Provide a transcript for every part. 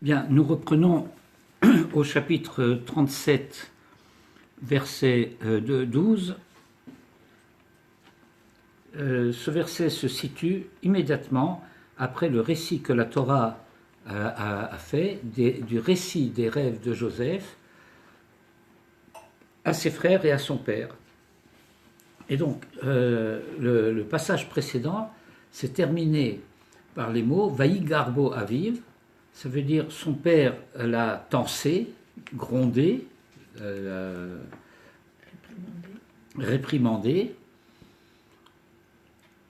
Bien, nous reprenons au chapitre 37, verset 12. Ce verset se situe immédiatement après le récit que la Torah a fait, du récit des rêves de Joseph à ses frères et à son père. Et donc, le passage précédent s'est terminé par les mots « Vaï garbo aviv », ça veut dire son père l'a tensé, grondé, réprimandé,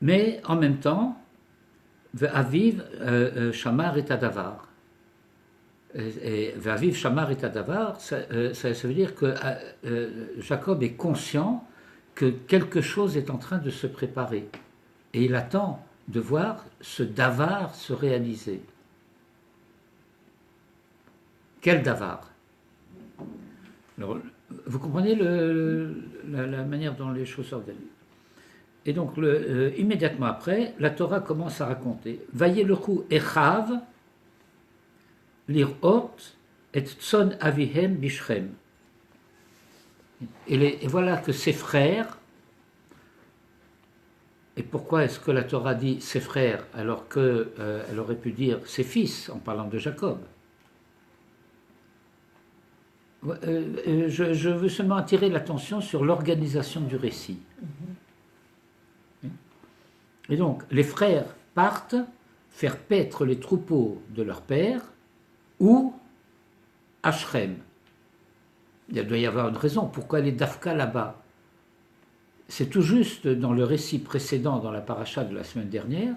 mais en même temps, Aviv Shamar et Adavar. Et Aviv Shamar et Adavar, ça veut dire que Jacob est conscient que quelque chose est en train de se préparer. Et il attend de voir ce Davar se réaliser. Quel Davar? Alors, vous comprenez la manière dont les choses s'organisent. Et donc, immédiatement après, la Torah commence à raconter « Vayelchu echav lirot et tson avihem bishrem » et voilà que ses frères, et pourquoi est-ce que la Torah dit ses frères alors qu'elle aurait pu dire ses fils en parlant de Jacob? Je veux seulement attirer l'attention sur l'organisation du récit. Et donc, les frères partent faire paître les troupeaux de leur père ou à Shrem. Il doit y avoir une raison. Pourquoi les Dafka là-bas? C'est tout juste dans le récit précédent, dans la paracha de la semaine dernière,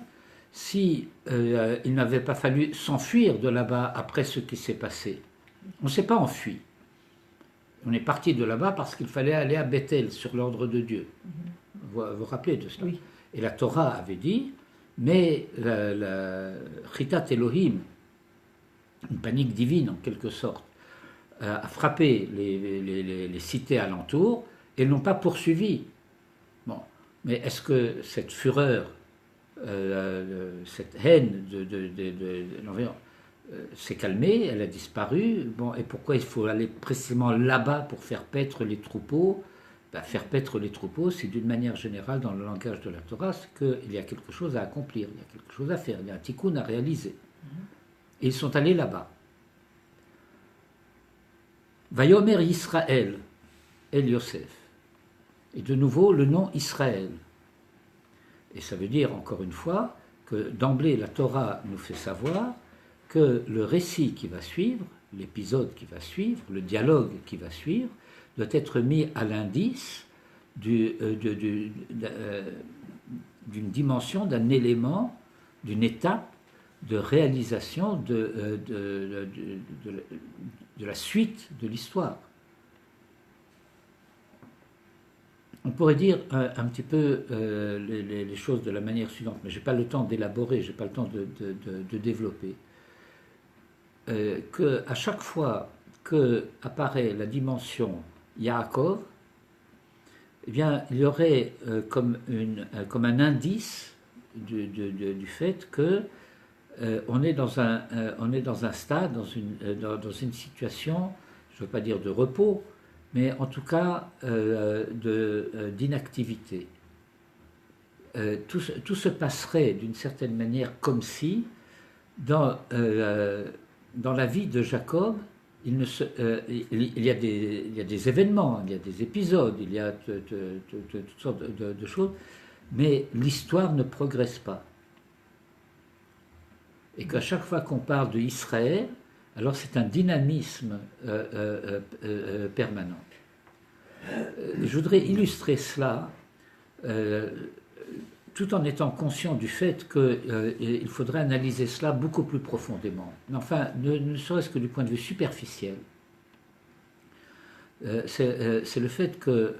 si il n'avait pas fallu s'enfuir de là-bas après ce qui s'est passé. On ne s'est pas enfui. On est parti de là-bas parce qu'il fallait aller à Bethel sur l'ordre de Dieu. Vous vous rappelez de cela? Oui. Et la Torah avait dit, mais la Chitat Elohim, une panique divine en quelque sorte, a frappé les cités alentours et n'ont pas poursuivi. Bon, mais est-ce que cette fureur, cette haine de l'environnement s'est calmée, elle a disparu? Bon, et pourquoi il faut aller précisément là-bas pour faire paître les troupeaux? Faire paître les troupeaux, c'est d'une manière générale dans le langage de la Torah, c'est qu'il y a quelque chose à accomplir, il y a quelque chose à faire, il y a un tikkun à réaliser. Et ils sont allés là-bas. Vayomer Yisraël, El Yosef. Et de nouveau, le nom Israël. Et ça veut dire, encore une fois, que d'emblée, la Torah nous fait savoir que le récit qui va suivre, l'épisode qui va suivre, le dialogue qui va suivre, doit être mis à l'indice d'une dimension, d'un élément, d'une étape de réalisation de la suite de l'histoire. On pourrait dire un petit peu les choses de la manière suivante, mais je n'ai pas le temps d'élaborer, je n'ai pas le temps de développer. Qu'à chaque fois qu'apparaît la dimension Yaakov, eh bien, il y aurait comme un indice du fait que on est dans un stade, dans une situation, je ne veux pas dire de repos, mais en tout cas d'inactivité. Tout se passerait d'une certaine manière comme si, dans la vie de Jacob, il y a des événements, il y a des épisodes, il y a toutes sortes de choses, mais l'histoire ne progresse pas. Et qu'à chaque fois qu'on parle de Israël, alors c'est un dynamisme permanent. Je voudrais illustrer cela tout en étant conscient du fait qu'il faudrait analyser cela beaucoup plus profondément. Mais enfin, ne serait-ce que du point de vue superficiel. C'est le fait qu'il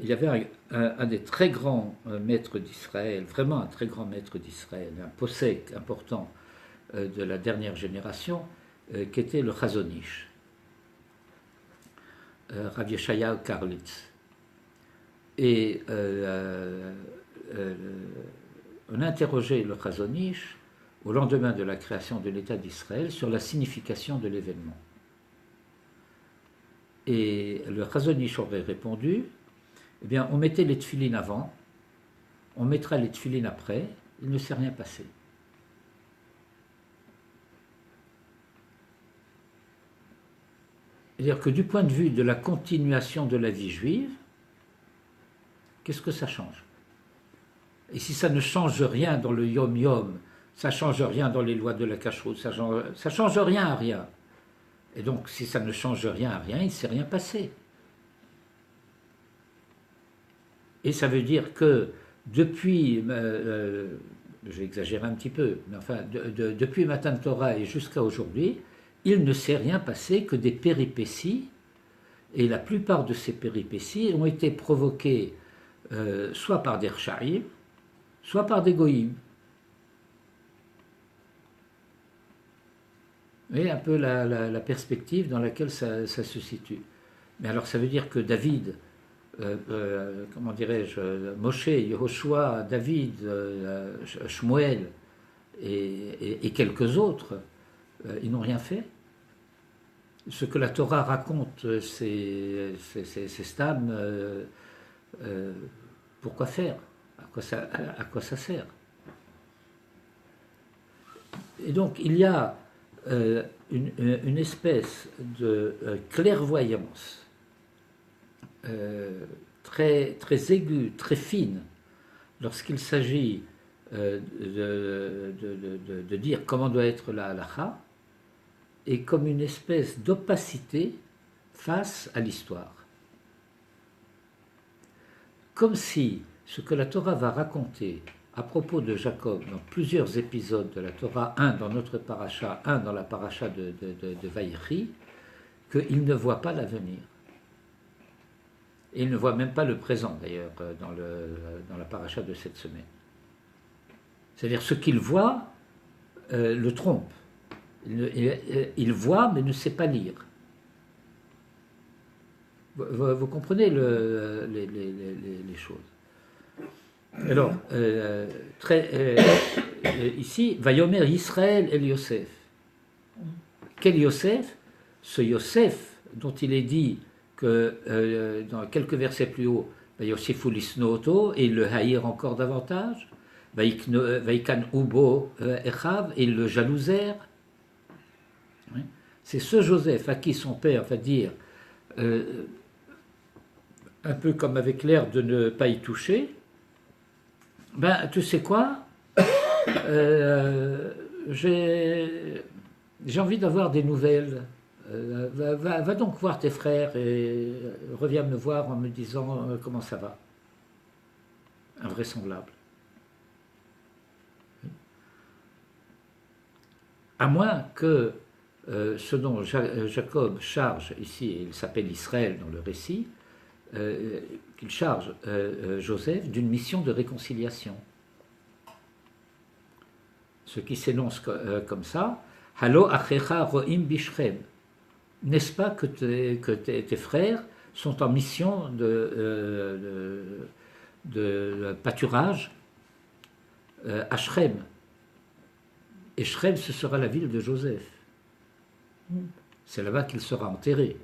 y avait un des très grands maîtres d'Israël, vraiment un très grand maître d'Israël, un possèque important de la dernière génération, qui était le Chazon Ish, Rav Yeshayahu Karlitz. Et on a interrogé le Chazon Ish au lendemain de la création de l'État d'Israël, sur la signification de l'événement. Et le Chazon Ish aurait répondu, eh bien, on mettait les tefilines avant, on mettra les tefilines après, il ne s'est rien passé. C'est-à-dire que du point de vue de la continuation de la vie juive, qu'est-ce que ça change? Et si ça ne change rien dans le yom-yom, ça ne change rien dans les lois de la cacheroute, ça change rien à rien. Et donc, si ça ne change rien à rien, il ne s'est rien passé. Et ça veut dire que depuis, j'exagère un petit peu, mais enfin, depuis Matan Torah et jusqu'à aujourd'hui, il ne s'est rien passé que des péripéties, et la plupart de ces péripéties ont été provoquées soit par des Rchaïm, soit par des Goïm. Vous voyez un peu la perspective dans laquelle ça se situe. Mais alors ça veut dire que David, comment dirais-je, Moshe, Yehoshua, David, Shmuel et quelques autres, ils n'ont rien fait. Ce que la Torah raconte, c'est Stam, pourquoi faire? À quoi ça sert? Et donc il y a une espèce de clairvoyance très, très aiguë, très fine, lorsqu'il s'agit de dire comment doit être la halakha, et comme une espèce d'opacité face à l'histoire. Comme si ce que la Torah va raconter à propos de Jacob dans plusieurs épisodes de la Torah, un dans notre paracha, un dans la paracha de Vaïchi, qu'il ne voit pas l'avenir. Et il ne voit même pas le présent, d'ailleurs, dans la paracha de cette semaine. C'est-à-dire, ce qu'il voit le trompe. Il voit, mais ne sait pas lire. Vous comprenez les choses. Alors, ici, Vayomer Israël el Yosef. Quel Yosef? Ce Yosef dont il est dit que dans quelques versets plus haut, Yosefu lisnoto, et il le haïr encore davantage, Vaikan ubo echav, et il le jalousèrent. C'est ce Joseph à qui son père va dire, un peu comme avec l'air de ne pas y toucher, ben tu sais quoi, j'ai envie d'avoir des nouvelles, va donc voir tes frères et reviens me voir en me disant comment ça va. Invraisemblable. À moins que ce dont Jacob charge ici, il s'appelle Israël dans le récit, qu'il charge Joseph d'une mission de réconciliation. Ce qui s'énonce comme ça, Halo achecha ro'im bishchem. N'est-ce pas que tes frères sont en mission de pâturage à Shrem. Et Shrem, ce sera la ville de Joseph. C'est là-bas qu'il sera enterré.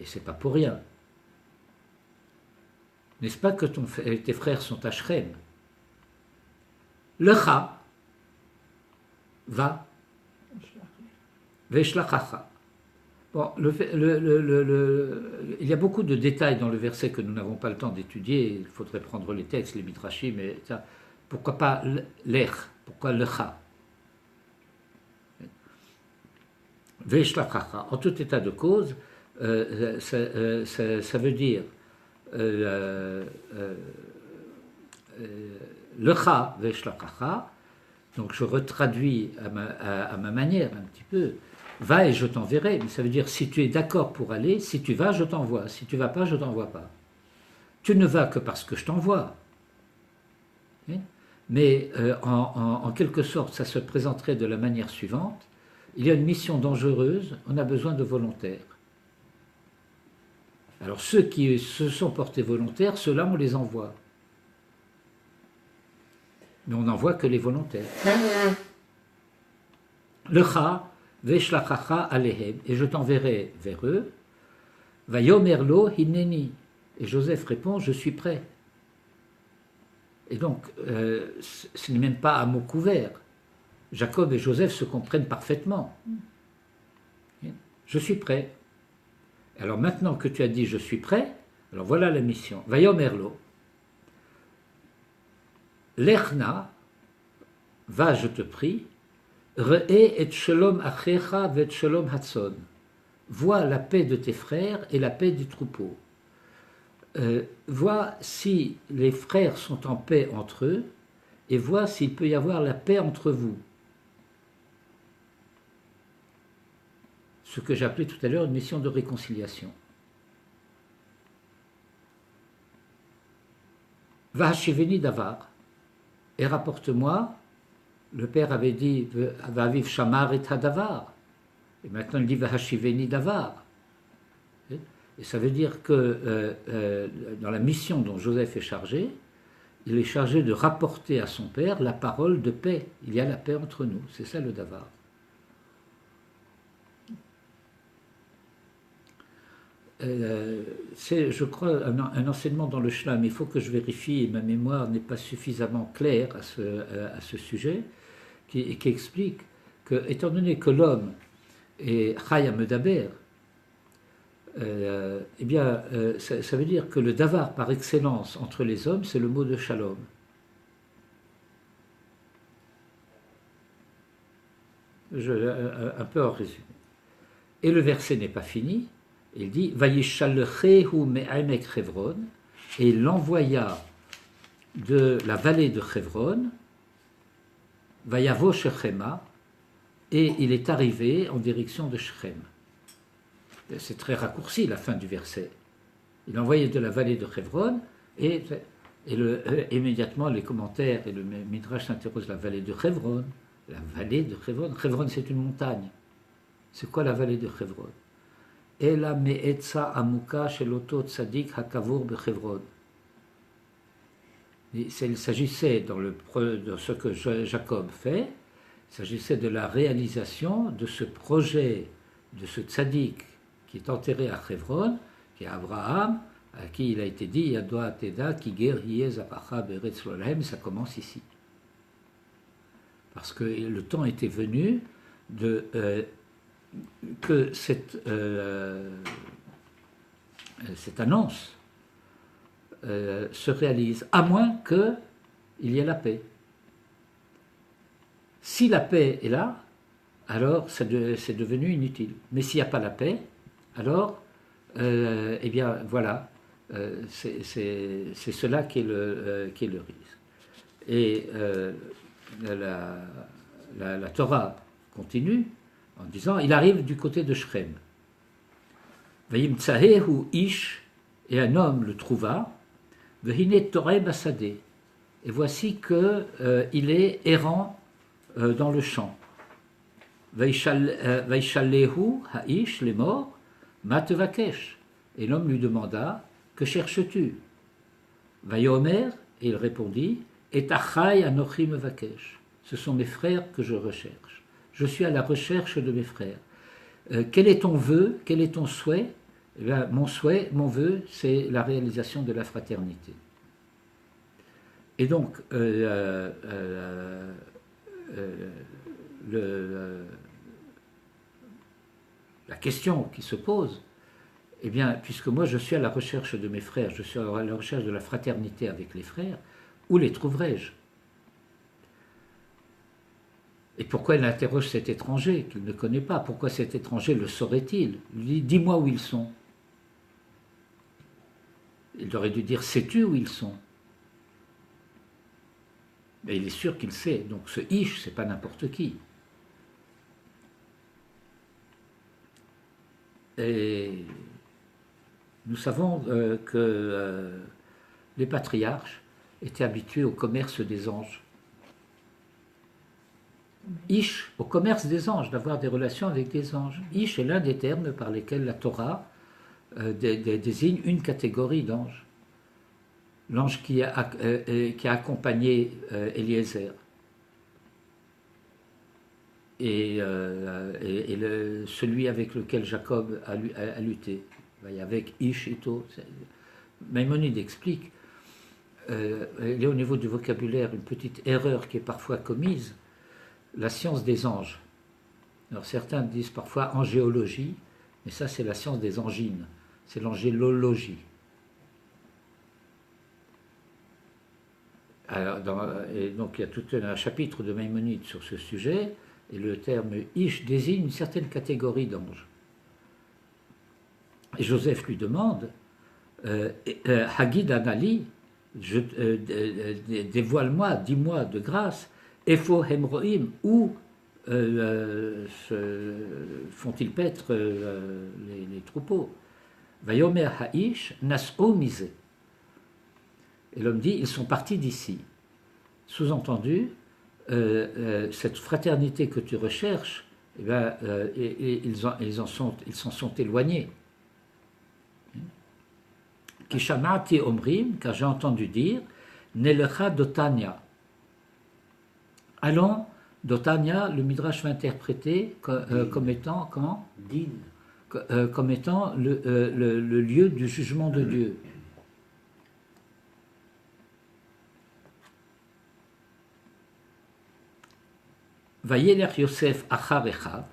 Et c'est pas pour rien. N'est-ce pas que tes frères sont à Shrem? Lecha va. Veshlachacha. Bon, il y a beaucoup de détails dans le verset que nous n'avons pas le temps d'étudier. Il faudrait prendre les textes, les midrashim, mais ça, pourquoi pas l'ech? Pourquoi lecha? Veshlachacha. En tout état de cause, ça veut dire lecha veshlachacha. Donc je retraduis à ma manière un petit peu. Va et je t'enverrai, mais ça veut dire si tu es d'accord pour aller, si tu vas, je t'envoie. Si tu ne vas pas, je ne t'envoie pas. Tu ne vas que parce que je t'envoie. Mais en quelque sorte, ça se présenterait de la manière suivante. Il y a une mission dangereuse, on a besoin de volontaires. Alors ceux qui se sont portés volontaires, ceux-là, on les envoie. Mais on n'envoie que les volontaires. Lecha veshlachacha alehem, et je t'enverrai vers eux. Vayomer lo hineni, et Joseph répond, je suis prêt. Et donc, ce n'est même pas à mot couvert. Jacob et Joseph se comprennent parfaitement. Je suis prêt. Alors maintenant que tu as dit je suis prêt, alors voilà la mission. Vayomer lo. Lechna, va, je te prie, re'e et shalom achecha vet shalom hatzon. Vois la paix de tes frères et la paix du troupeau. Vois si les frères sont en paix entre eux et vois s'il peut y avoir la paix entre vous. Ce que j'ai appelé tout à l'heure une mission de réconciliation. Vahashiveni davar, et rapporte-moi, le père avait dit Vaviv shamar et hadavar, et maintenant il dit Vahashiveni davar. Et ça veut dire que dans la mission dont Joseph est chargé, il est chargé de rapporter à son père la parole de paix. Il y a la paix entre nous, c'est ça le davar. C'est, je crois, un enseignement dans le Shlam. Il faut que je vérifie, ma mémoire n'est pas suffisamment claire à ce sujet, qui explique que, étant donné que l'homme est Chaya Medaber, eh bien, ça veut dire que le davar par excellence entre les hommes, c'est le mot de Shalom. Un peu en résumé. Et le verset n'est pas fini. Il dit Vayishalchehu me'amek Chevron, et il l'envoya de la vallée de Chevron, Vayavo Shechema, et il est arrivé en direction de Shechem. C'est très raccourci la fin du verset. Il envoyé de la vallée de Chevron, et immédiatement les commentaires et le Midrash s'interrogent la vallée de Chevron. La vallée de Chevron. Chevron, c'est une montagne. C'est quoi la vallée de Chevron? Ela me'etza amuka sheloto tzadik hakavur bechevron. Il s'agissait dans ce que Jacob fait, il s'agissait de la réalisation de ce projet, de ce tzaddik qui est enterré à Chevron, qui est Abraham, à qui il a été dit Yadoa Teda ki ger yeh zapacha beretz lolahem. Ça commence ici, parce que le temps était venu que cette annonce se réalise, à moins qu'il y ait la paix. Si la paix est là, alors c'est devenu inutile. Mais s'il n'y a pas la paix, alors, eh bien voilà, c'est cela qui est le risque. Et la Torah continue en disant, il arrive du côté de Shechem. Vayimtsahehu ish, et un homme le trouva, vehine toreh basadeh, et voici qu'il est errant dans le champ. Vaishallehu haish, les morts, matevakesh, et l'homme lui demanda, que cherches-tu? Vayomer, et il répondit, et achai anochi mevakesh, ce sont mes frères que je recherche. Je suis à la recherche de mes frères. Quel est ton vœu? Quel est ton souhait? Eh bien, mon souhait, mon vœu, c'est la réalisation de la fraternité. Et donc, la question qui se pose, eh bien, puisque moi je suis à la recherche de mes frères, je suis à la recherche de la fraternité avec les frères, où les trouverai-je? Et pourquoi il interroge cet étranger qu'il ne connaît pas? Pourquoi cet étranger le saurait-il? Il dit, dis-moi où ils sont. Il aurait dû dire, sais-tu où ils sont? Mais il est sûr qu'il sait. Donc ce Ish, c'est pas n'importe qui. Et nous savons que les patriarches étaient habitués au commerce des anges. Ish, au commerce des anges, d'avoir des relations avec des anges. Ish est l'un des termes par lesquels la Torah désigne une catégorie d'anges. L'ange qui a accompagné Eliezer. celui avec lequel Jacob a lutté, avec Ish, Ito. Maïmonide explique, il y a au niveau du vocabulaire une petite erreur qui est parfois commise, la science des anges. Alors certains disent parfois angéologie, mais ça c'est la science des angines, c'est l'angélologie. Et donc il y a tout un chapitre de Maïmonide sur ce sujet, et le terme Ish désigne une certaine catégorie d'anges. Et Joseph lui demande, Hagid Anali, dévoile-moi, dis-moi de grâce, Efo Hemroim, où font-ils paître les troupeaux? Vayomer Ha'ish Nas'o Mise. Et l'homme dit, ils sont partis d'ici. Sous-entendu, cette fraternité que tu recherches, eh ben, ils s'en sont éloignés. Kishamati Omrim, car j'ai entendu dire, Nelecha Dotania. Allons, Dotania, le Midrash va interpréter comme étant, comment? Din. Comme étant le lieu du jugement de Dieu. Vayeler Yosef achar echav,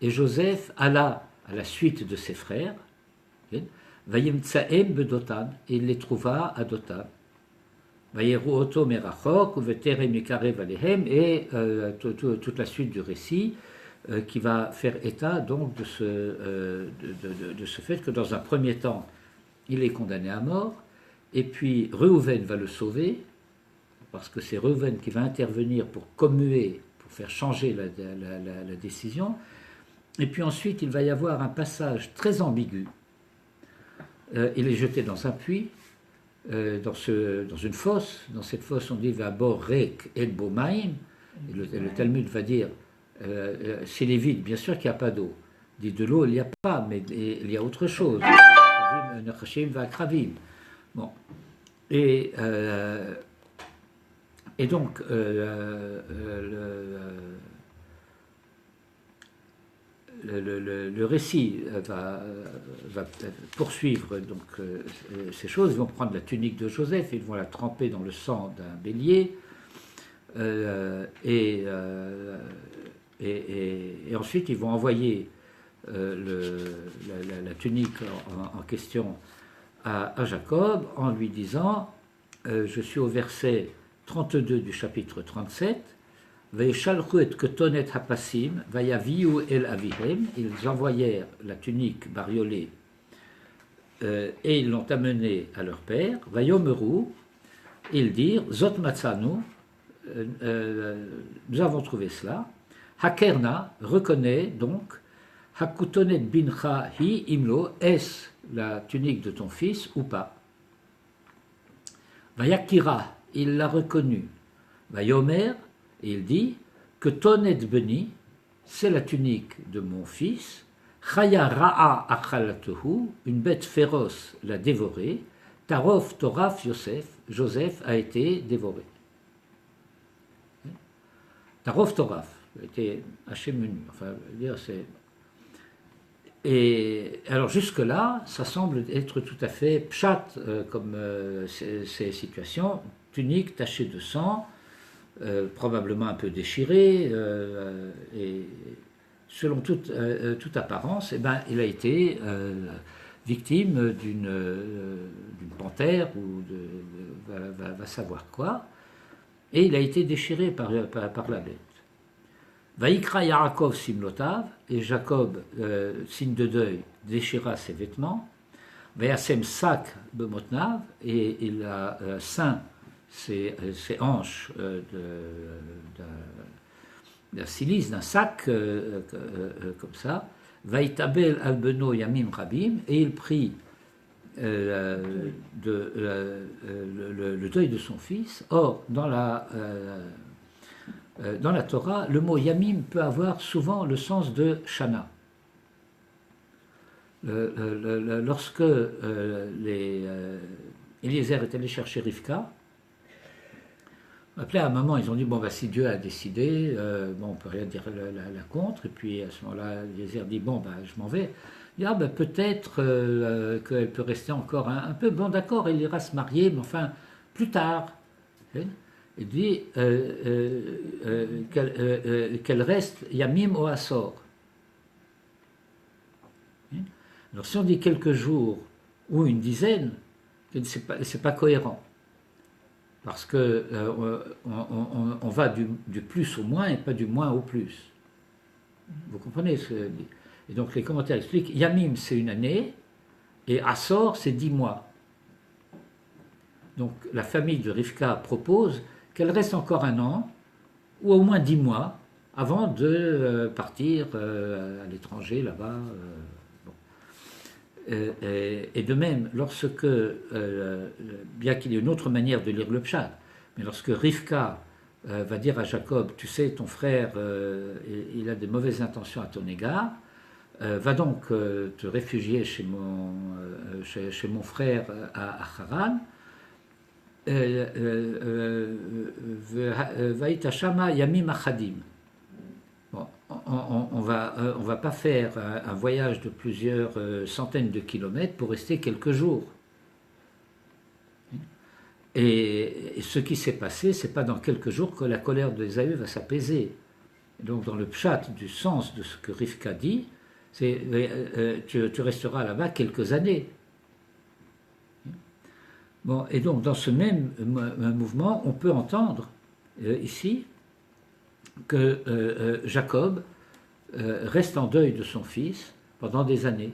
et Joseph alla à la suite de ses frères, Vayemtsaem bedotan, et il les trouva à Dotan. Vayeru oto merachok, uveterem yikarev alehem, et toute la suite du récit qui va faire état donc de ce fait que dans un premier temps, il est condamné à mort, et puis Reuven va le sauver, parce que c'est Reuven qui va intervenir pour commuer, faire changer la décision. Et puis ensuite, il va y avoir un passage très ambigu. Il est jeté dans un puits, dans une fosse. Dans cette fosse, on dit « Vabor rek et bomaim ». Le Talmud va dire s'il est vide, bien sûr qu'il n'y a pas d'eau. Dit de l'eau, il n'y a pas, mais il y a autre chose. Bon. Et donc, le récit va poursuivre donc, ces choses. Ils vont prendre la tunique de Joseph, ils vont la tremper dans le sang d'un bélier, et ensuite ils vont envoyer la tunique en question à Jacob en lui disant, je suis au verset 32 du chapitre 37, Vaishalchu et ketonet hapasim, vayaviu el avihem, ils envoyèrent la tunique bariolée et ils l'ont amenée à leur père, vayomeru, ils dirent, zot matzanu, nous avons trouvé cela, hakerna, reconnaît donc, hakutonet bincha hi imlo, est-ce la tunique de ton fils ou pas? Vayakira, il l'a reconnu. Vayomer, il dit que Tonet Beni, c'est la tunique de mon fils. Chaya Ra'a Achalatuhu, une bête féroce l'a dévoré. Tarof Toraf Yosef, Joseph a été dévoré. Tarof Toraf, a été haché menu. Enfin, dire c'est. Et alors jusque-là, ça semble être tout à fait pshat comme ces situations. Tunique tachée de sang, probablement un peu déchirée, et selon toute apparence, eh ben, il a été victime d'une panthère ou va savoir quoi, et il a été déchiré par la bête. Vaikra Yaakov simlotav, et Jacob, signe de deuil, déchira ses vêtements. Vayasem sak bemotnav, et il a ceint ses hanches d'un silice, d'un sac, comme ça. Vaïtabel albeno yamim rabim, et il prit le deuil de son fils. Or, dans la Torah, le mot yamim peut avoir souvent le sens de shana. Lorsque Eliezer est allé chercher Rivka, Après, à un moment, ils ont dit, bon, bah, si Dieu a décidé, bon, on ne peut rien dire la contre. Et puis, à ce moment-là, Eliezer dit, bon, bah, je m'en vais. Il dit, ah, bah, peut-être qu'elle peut rester encore un peu. Bon, d'accord, elle ira se marier, mais enfin, plus tard. Hein. Il dit qu'elle reste Yamim ou Assor. Hein. Alors, si on dit quelques jours ou une dizaine, c'est pas cohérent. Parce que on va du plus au moins et pas du moins au plus. Vous comprenez ce que je dis? Et donc les commentaires expliquent, Yamim c'est une année et Assor c'est 10 mois. Donc la famille de Rivka propose qu'elle reste encore un an ou au moins 10 mois avant de partir à l'étranger là-bas. Et de même, lorsque, bien qu'il y ait une autre manière de lire le pshat, mais lorsque Rivka va dire à Jacob, tu sais, ton frère, il a des mauvaises intentions à ton égard, va donc te réfugier chez mon frère à Haran, Vaïta Shama Yamim Achadim. Bon, on va pas faire un voyage de plusieurs centaines de kilomètres pour rester quelques jours. Et ce qui s'est passé, c'est pas dans quelques jours que la colère d'Ésaü va s'apaiser. Donc dans le pshat du sens de ce que Rivka dit, c'est tu resteras là-bas quelques années. Bon, et donc dans ce même mouvement, on peut entendre ici que Jacob reste en deuil de son fils pendant des années.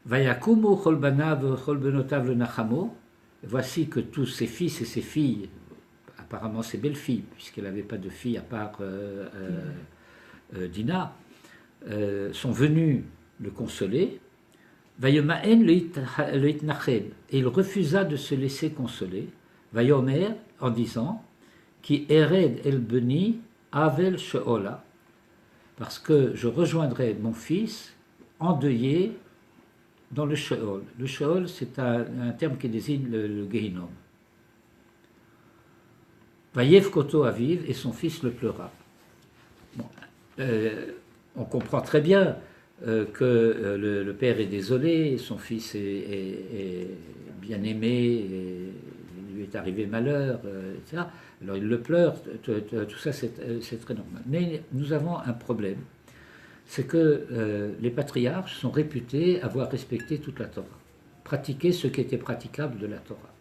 Vayakumu chol banav chol benotav le nachamo. Voici que tous ses fils et ses filles, apparemment ses belles-filles, puisqu'elle n'avait pas de fille à part Dina, sont venus le consoler. Vayoma'en le itnachem. Et il refusa de se laisser consoler. Vayomer, en disant, qui ered el beni Avel Sheola, parce que je rejoindrai mon fils endeuillé dans le Sheol. Le Sheol, c'est un terme qui désigne le Gehinom. Vayev Koto Aviv, et son fils le pleura. Bon, on comprend très bien que le père est désolé, son fils est bien aimé, et il lui est arrivé malheur, etc. Alors il le pleure, tout ça c'est très normal. Mais nous avons un problème, c'est que les patriarches sont réputés avoir respecté toute la Torah, pratiqué ce qui était praticable de la Torah.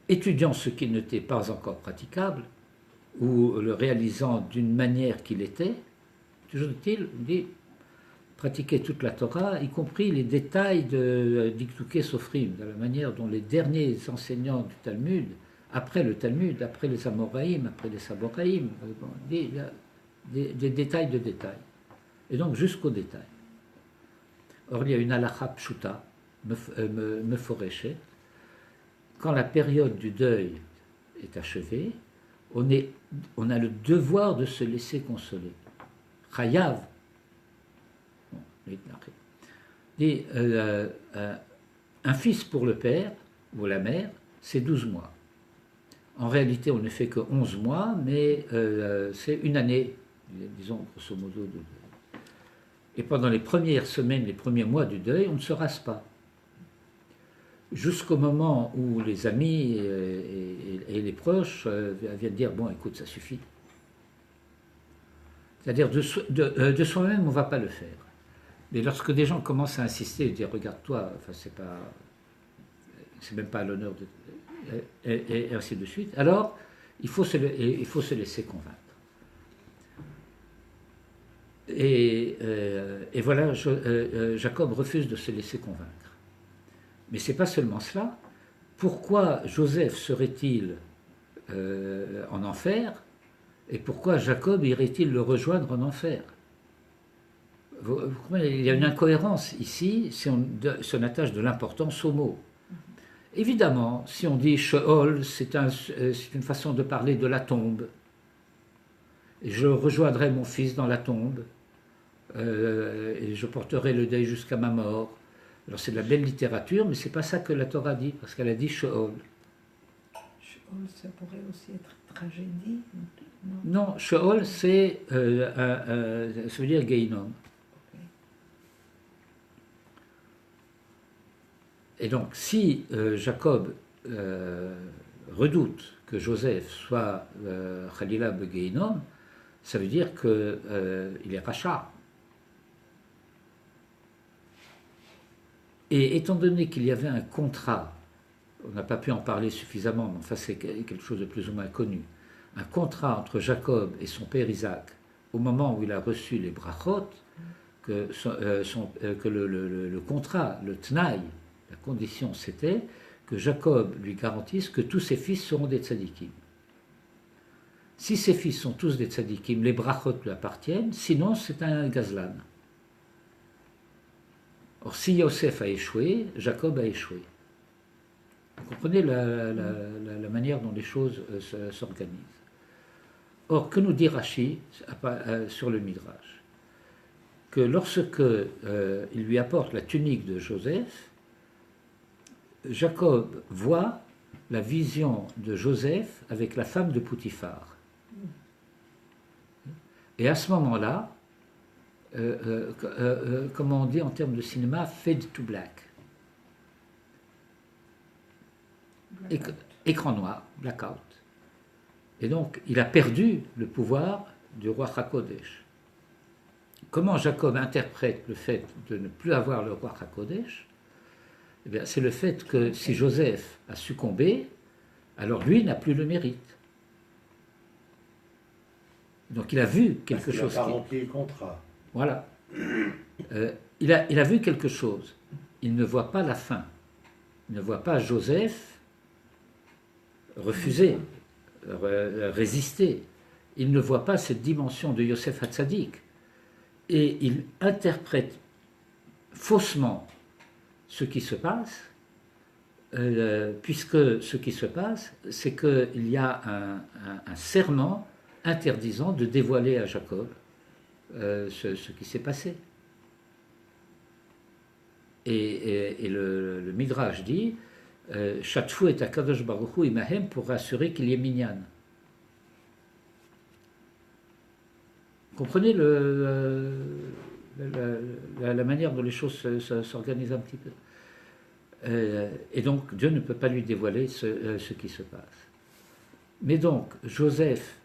Étudiant ce qui n'était pas encore praticable, ou le réalisant d'une manière qu'il était, toujours dit, pratiquer toute la Torah, y compris les détails de Diktuké Sofrim, de la manière dont les derniers enseignants du Talmud, après le Talmud, après les Amoraïm, après les Saboraïm, des détails de détails. Et donc jusqu'au détail. Or, il y a une halakha pshuta, meforeshet. Quand la période du deuil est achevée, on a le devoir de se laisser consoler. Chayav. Et, un fils pour le père ou la mère, c'est 12 mois. En réalité, on ne fait que 11 mois, mais c'est une année, disons grosso modo. Et pendant les premières semaines, les premiers mois du deuil, on ne se rase pas. Jusqu'au moment où les amis et les proches viennent dire, bon, écoute, ça suffit. C'est-à-dire de soi-même, on ne va pas le faire. Mais lorsque des gens commencent à insister et dire regarde-toi, enfin c'est même pas à l'honneur de et ainsi de suite, alors il faut se laisser convaincre. Et voilà, Jacob refuse de se laisser convaincre. Mais c'est pas seulement cela. Pourquoi Joseph serait-il en enfer et pourquoi Jacob irait-il le rejoindre en enfer? Il y a une incohérence ici si on attache de l'importance au mot. Évidemment, si on dit Sheol, c'est une façon de parler de la tombe. Et je rejoindrai mon fils dans la tombe, et je porterai le deuil jusqu'à ma mort. Alors c'est de la belle littérature, mais c'est pas ça que la Torah dit, parce qu'elle a dit Sheol. Sheol, ça pourrait aussi être tragédie. Non. Non, Sheol, c'est, ça veut dire Gehinom. Ok. Et donc, si Jacob redoute que Joseph soit Khalila Begehinom, ça veut dire qu'il est rachat. Et étant donné qu'il y avait un contrat, on n'a pas pu en parler suffisamment, mais enfin c'est quelque chose de plus ou moins connu, un contrat entre Jacob et son père Isaac, au moment où il a reçu les brachot, que le contrat, le tnaï, la condition c'était que Jacob lui garantisse que tous ses fils seront des tzadikim. Si ses fils sont tous des tzadikim, les brachot lui appartiennent, sinon c'est un gazlan. Or, si Yosef a échoué, Jacob a échoué. Vous comprenez la manière dont les choses s'organisent. Or, que nous dit Rashi sur le Midrash? Que lorsque il lui apporte la tunique de Joseph, Jacob voit la vision de Joseph avec la femme de Poutifar. Et à ce moment-là, comment on dit en termes de cinéma, fade to black. Écran noir, blackout. Et donc, il a perdu le pouvoir du roi Hakodesh. Comment Jacob interprète le fait de ne plus avoir le roi Hakodesh? Eh bien, c'est le fait que si Joseph a succombé, alors lui n'a plus le mérite. Donc il a vu quelque chose. Il n'a pas rempli le contrat. Voilà. Il a vu quelque chose. Il ne voit pas la fin. Il ne voit pas Joseph refuser, résister. Il ne voit pas cette dimension de Yosef Hatzadik. Et il interprète faussement ce qui se passe, puisque ce qui se passe, c'est qu'il y a un serment interdisant de dévoiler à Jacob ce qui s'est passé. Et le Midrash dit Shatfu et Akadosh Baruch Hu imahem pour assurer qu'il y ait minyan. Comprenez la manière dont les choses s'organisent un petit peu. Et donc Dieu ne peut pas lui dévoiler ce qui se passe. Mais donc Joseph,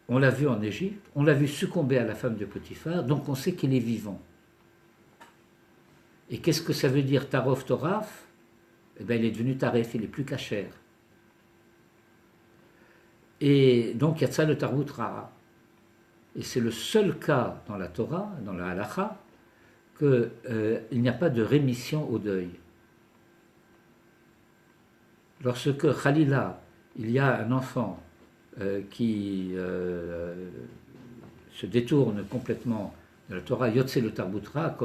on l'a vu en Égypte, on l'a vu succomber à la femme de Potiphar, donc on sait qu'il est vivant. Et qu'est-ce que ça veut dire Tarof Toraf? Eh bien, il est devenu Taref, il n'est plus cachère. Et donc, il y a de ça le Tarbout Ra'a. Et c'est le seul cas dans la Torah, dans la Halacha, qu'il n'y a pas de rémission au deuil. Lorsque Khalila, il y a un enfant qui se détourne complètement de la Torah, Yotse le Tarbutra,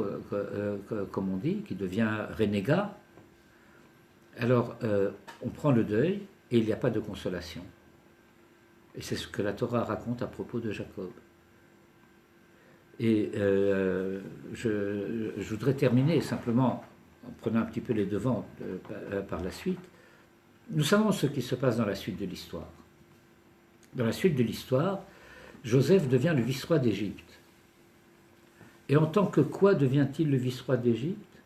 comme on dit, qui devient renégat, alors on prend le deuil et il n'y a pas de consolation. Et c'est ce que la Torah raconte à propos de Jacob. Et je voudrais terminer simplement en prenant un petit peu les devants par la suite. Nous savons ce qui se passe dans la suite de l'histoire. Dans la suite de l'histoire, Joseph devient le vice-roi d'Égypte. Et en tant que quoi devient-il le vice-roi d'Égypte?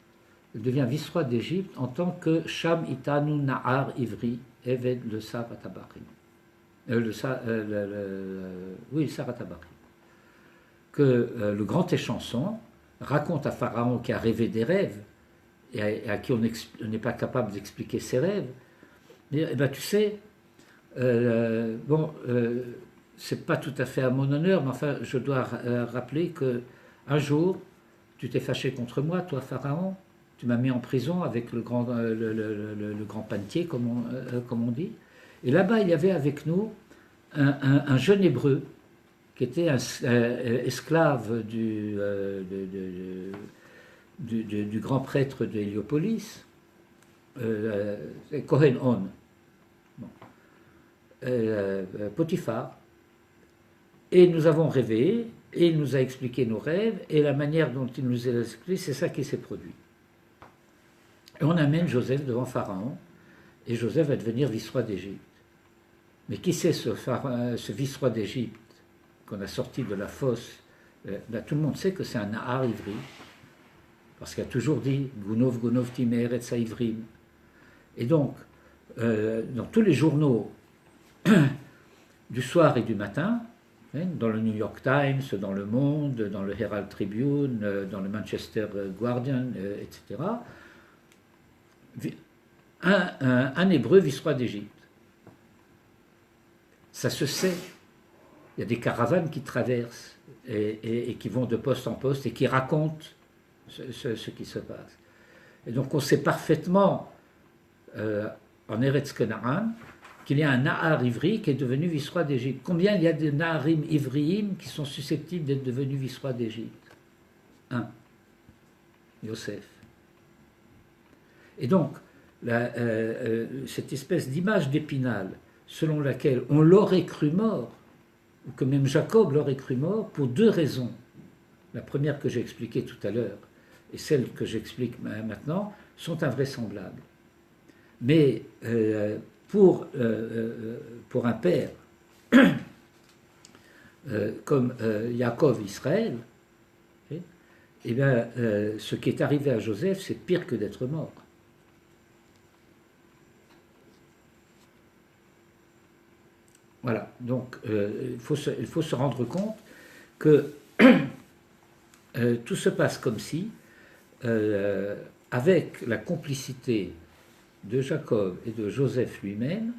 Il devient vice-roi d'Égypte en tant que Sham Itanu Nahar Ivri Eved le Saratabarim. Oui, Saratabarim. Que le grand échanson raconte à Pharaon qui a rêvé des rêves et à qui on n'est pas capable d'expliquer ses rêves. Eh ben, tu sais, c'est pas tout à fait à mon honneur, mais enfin, je dois rappeler que un jour, tu t'es fâché contre moi, toi, Pharaon, tu m'as mis en prison avec le grand panetier, comme on dit. Et là-bas, il y avait avec nous un jeune hébreu qui était esclave du grand prêtre de Héliopolis, Cohen On, Potiphar. Et nous avons rêvé, et il nous a expliqué nos rêves, et la manière dont il nous a expliqué, c'est ça qui s'est produit. Et on amène Joseph devant Pharaon, et Joseph va devenir vice-roi d'Égypte. Mais qui c'est ce vice-roi d'Égypte qu'on a sorti de la fosse? Là, tout le monde sait que c'est un Nahar ivri, parce qu'il a toujours dit Gunov Gunov Timer et Saïvrim. Et donc, dans tous les journaux du soir et du matin, dans le New York Times, dans le Monde, dans le Herald Tribune, dans le Manchester Guardian, etc., un Hébreu vice-roi d'Égypte. Ça se sait. Il y a des caravanes qui traversent et qui vont de poste en poste et qui racontent ce qui se passe. Et donc on sait parfaitement en Eretz Canaan qu'il y a un Nahar ivri qui est devenu vice-roi d'Égypte. Combien il y a de Naharim ivriim qui sont susceptibles d'être devenus vice-roi d'Égypte? Un. Yosef. Et donc, cette espèce d'image d'Épinal, selon laquelle on l'aurait cru mort, ou que même Jacob l'aurait cru mort, pour deux raisons. La première que j'ai expliquée tout à l'heure, et celle que j'explique maintenant, sont invraisemblables. Mais pour un père comme Yaakov Israël, eh bien, ce qui est arrivé à Joseph, c'est pire que d'être mort. Voilà, donc il faut se rendre compte que tout se passe comme si, avec la complicité de Jacob et de Joseph lui-même,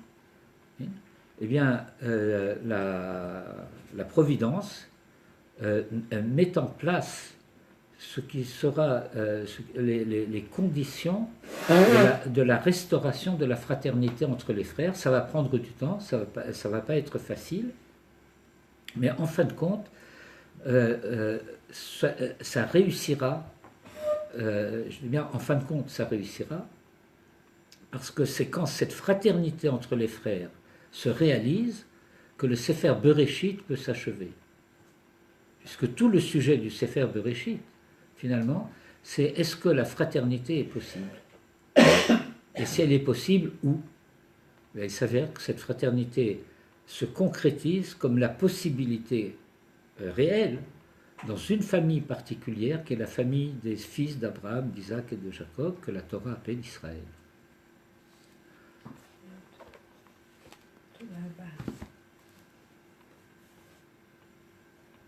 eh bien, la Providence met en place ce qui sera les conditions de la restauration de la fraternité entre les frères. Ça va prendre du temps, ça va pas être facile, mais en fin de compte, ça réussira. Je dis bien, en fin de compte, ça réussira, parce que c'est quand cette fraternité entre les frères se réalise que le Sefer Bereshit peut s'achever. Puisque tout le sujet du Sefer Bereshit, finalement, c'est est-ce que la fraternité est possible? Et si elle est possible, où? Il s'avère que cette fraternité se concrétise comme la possibilité réelle dans une famille particulière, qui est la famille des fils d'Abraham, d'Isaac et de Jacob, que la Torah appelle Israël. Tודה רבה.